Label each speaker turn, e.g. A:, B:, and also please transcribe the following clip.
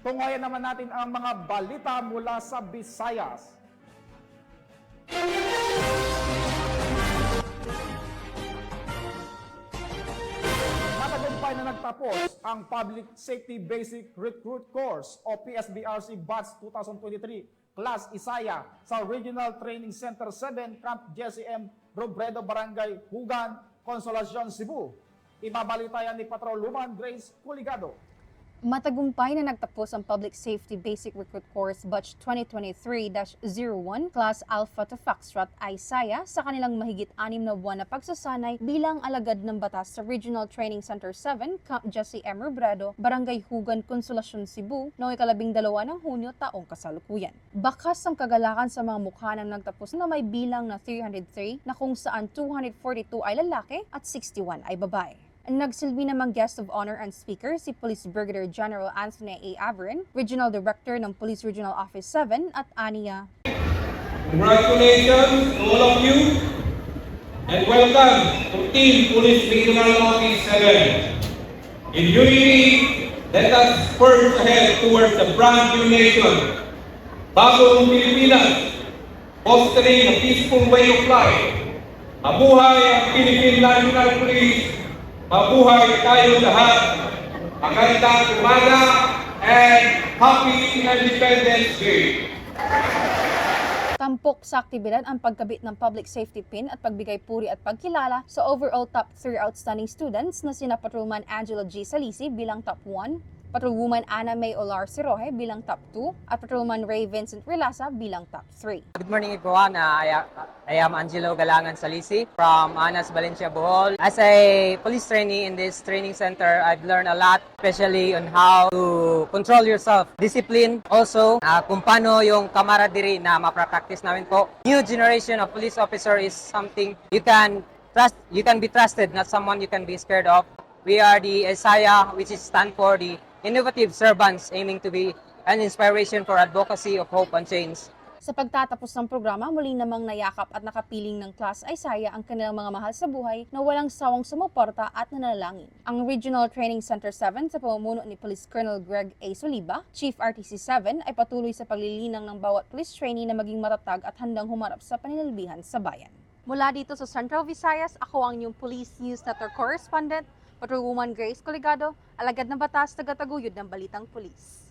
A: Tungayan naman natin ang mga balita mula sa Visayas. Matagumpay na nagtapos ang Public Safety Basic Recruit Course o PSBRC Batch 2023 Class Isaya sa Regional Training Center 7 Camp Jesse M. Robredo, Barangay Hugan, Consolacion, Cebu. Ibabalitayan ni Patrolwoman Grace Culigado.
B: Matagumpay na nagtapos ang Public Safety Basic Recruit Course Batch 2023-01 Class Alpha to Foxtrot Isaya sa kanilang mahigit 6 na buwan na pagsasanay bilang alagad ng batas sa Regional Training Center 7, Camp Jesse M. Robredo, Barangay Hugan, Consolacion, Cebu, noong 12 ng Hunyo taong kasalukuyan. Bakas ang kagalakan sa mga mukha ng nagtapos na may bilang na 303 na kung saan 242 ay lalaki at 61 ay babae. Nagsilbi namang guest of honor and speaker si Police Brigadier General Anthony A. Averin, Regional Director ng Police Regional Office 7 at aniya.
C: Congratulations to all of you and welcome to Team Police Regional Office 7. In unity, let us forge ahead towards the brand new nation. Bagong Pilipinas, fostering a peaceful way of life. Mabuhay ang Philippine National Police. Mabuhay tayo lahat. Magandang umaga and Happy Independence Day.
B: Tampok sa aktibidad ang pagkabit ng public safety pin at pagbigay puri at pagkilala sa overall top 3 outstanding students na sina Patrolman Angela G. Salisi bilang top 1, Patrolwoman Ana May Olar Siroje bilang top 2, at Patrolman Ray Vincent Relasa bilang top 3.
D: Good morning everyone. I am Angelo Galangan Salisi from Anas, Valencia, Bohol. As a police trainee in this training center, I've learned a lot, especially on how to control yourself. Discipline, also kung paano yung camaraderie na maprapractice namin po. New generation of police officer is something you can trust, you can be trusted, not someone you can be scared of. We are the Isaya, which is stand for the Innovative Servants, aiming to be an inspiration for advocacy of hope and change.
B: Sa pagtatapos ng programa, muli namang nayakap at nakapiling ng Class Isaya ang kanilang mga mahal sa buhay na walang sawang sumuporta at nanalangin. Ang Regional Training Center 7 sa pamumuno ni Police Colonel Greg A. Soliba, Chief RTC 7, ay patuloy sa paglilinang ng bawat police trainee na maging matatag at handang humarap sa paninilbihan sa bayan. Mula dito sa Central Visayas, ako ang inyong Police News Network Correspondent, Patrolwoman Grace Culigado, alagad ng batas, tagataguyod ng Balitang Pulis.